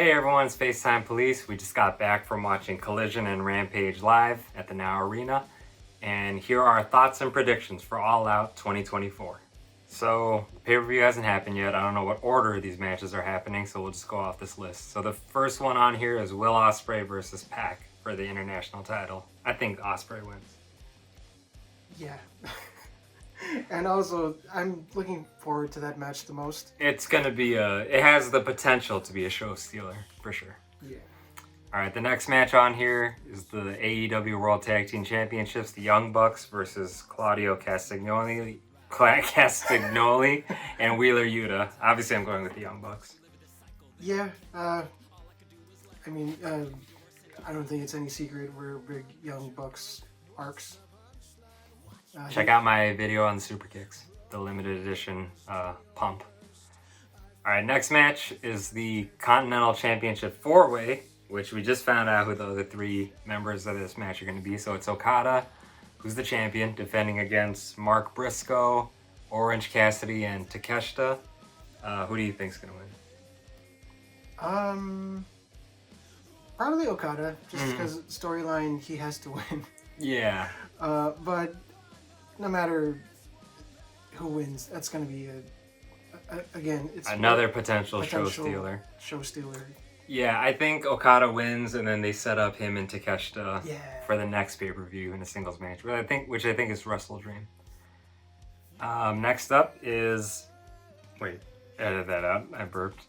Hey everyone, it's FaceTime Police. We just got back from watching Collision and Rampage live at the Now Arena, and here are our thoughts and predictions for All Out 2024. So, pay-per-view hasn't happened yet. I don't know what order these matches are happening, so we'll just go off this list. So the first one on here is Will Ospreay versus Pac for the international title. I think Ospreay wins. Yeah. And also, I'm looking forward to that match the most. It's gonna be it has the potential to be a show stealer, for sure. Yeah. Alright, the next match on here is the AEW World Tag Team Championships, the Young Bucks versus Claudio Castagnoli and Wheeler Yuta. Obviously, I'm going with the Young Bucks. Yeah, I don't think it's any secret we're big Young Bucks arcs. Check out my video on the Super Kicks, the limited edition pump. Alright, next match is the Continental Championship 4-Way, which we just found out who the other three members of this match are going to be. So it's Okada, who's the champion, defending against Mark Briscoe, Orange Cassidy, and Takeshita. Who do you think's going to win? Probably Okada, just because storyline, he has to win. Yeah. But no matter who wins, that's going to be it's another potential show stealer. Show stealer. Yeah, I think Okada wins, and then they set up him and Takeshita for the next pay-per-view in a singles match, which I think is Wrestle Dream. Next up is... Wait, edit that out. I burped.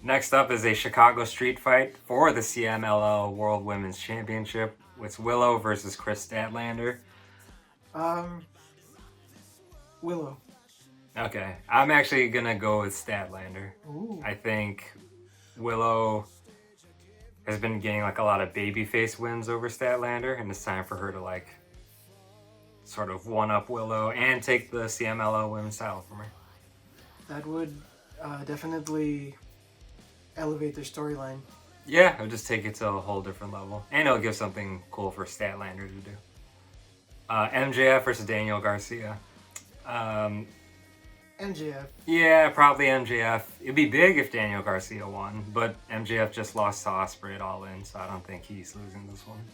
Next up is a Chicago street fight for the CMLL World Women's Championship. It's Willow versus Chris Statlander. Willow. Okay, I'm actually gonna go with Statlander. Ooh. I think Willow has been getting a lot of babyface wins over Statlander, and it's time for her to sort of one-up Willow and take the CMLL women's title from her. That would definitely elevate their storyline. Yeah, it'll just take it to a whole different level, and it'll give something cool for Statlander to do. MJF versus Daniel Garcia. MJF. Yeah, probably MJF. It'd be big if Daniel Garcia won, but MJF just lost to Ospreay at All In, so I don't think he's losing this one.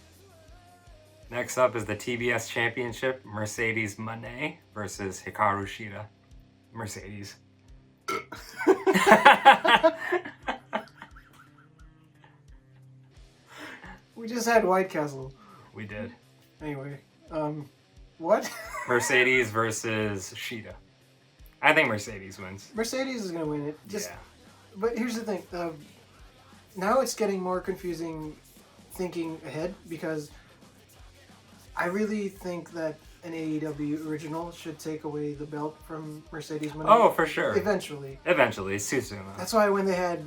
Next up is the TBS Championship, Mercedes Moné versus Hikaru Shida. Mercedes. We just had White Castle. We did. Anyway, what? Mercedes versus Shida. I think Mercedes wins. Mercedes is going to win it. Yeah. But here's the thing. Now it's getting more confusing thinking ahead, because I really think that an AEW original should take away the belt from Mercedes Moné. Oh, for sure. Eventually. It's too soon, though. That's why when they had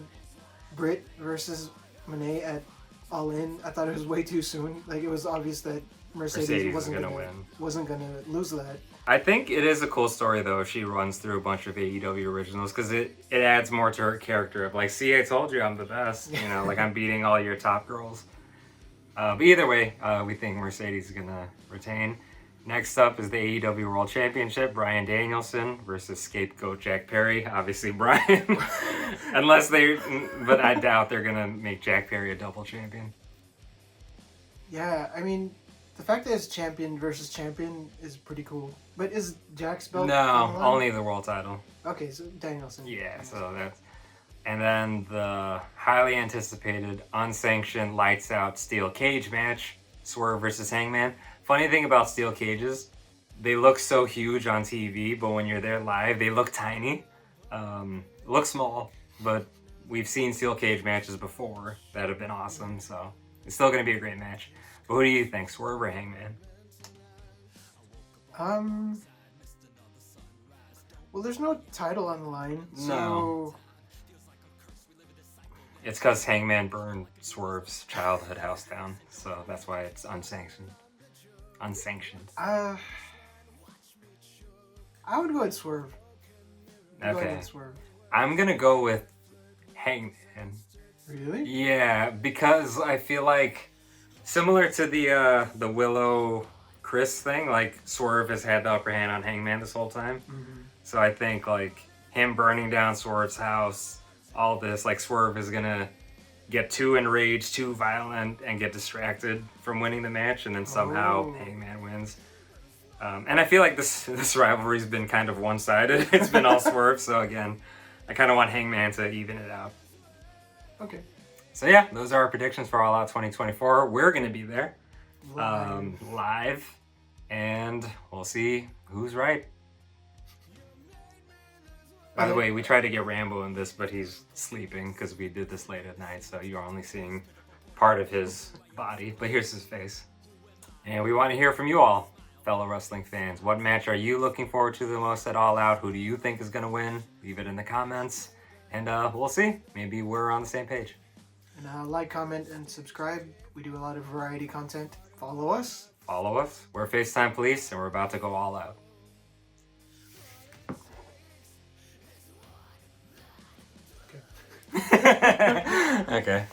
Britt versus Moné at All In, I thought it was way too soon. It was obvious that Mercedes wasn't going to lose that. I think it is a cool story, though, if she runs through a bunch of AEW originals, because it adds more to her character of see, I told you I'm the best. I'm beating all your top girls. But either way, we think Mercedes is going to retain. Next up is the AEW World Championship, Bryan Danielson versus scapegoat Jack Perry. Obviously, Bryan. But I doubt they're going to make Jack Perry a double champion. Yeah, the fact that it's champion versus champion is pretty cool. But is Jack's belt? No, only the world title. Okay, so Danielson. Yeah, so that's... And then the highly anticipated, unsanctioned, lights out steel cage match, Swerve versus Hangman. Funny thing about steel cages, they look so huge on TV, but when you're there live, they look tiny. Look small, but we've seen steel cage matches before that have been awesome, so it's still going to be a great match. But who do you think, Swerve or Hangman? Well, there's no title on the line, so... No. It's because Hangman burned Swerve's childhood house down, so that's why it's unsanctioned. I would go with Swerve. Okay. I'm going to go with Hangman. Really? Yeah, because I feel like... Similar to the Willow Chris thing, Swerve has had the upper hand on Hangman this whole time. Mm-hmm. So I think him burning down Swerve's house, all this. Like Swerve is gonna get too enraged, too violent, and get distracted from winning the match, and then somehow Hangman wins. And I feel like this rivalry's been kind of one-sided. It's been all Swerve, so again, I kind of want Hangman to even it out. Okay. So yeah, those are our predictions for All Out 2024. We're gonna be there, live, and we'll see who's right. By the way, we tried to get Rambo in this, but he's sleeping because we did this late at night, so you're only seeing part of his body, but here's his face. And we want to hear from you all, fellow wrestling fans. What match are you looking forward to the most at All Out? Who do you think is going to win? Leave it in the comments, and we'll see. Maybe we're on the same page. And like, comment, and subscribe. We do a lot of variety content. Follow us. Follow us. We're FaceTime Police, and we're about to go all out. Okay.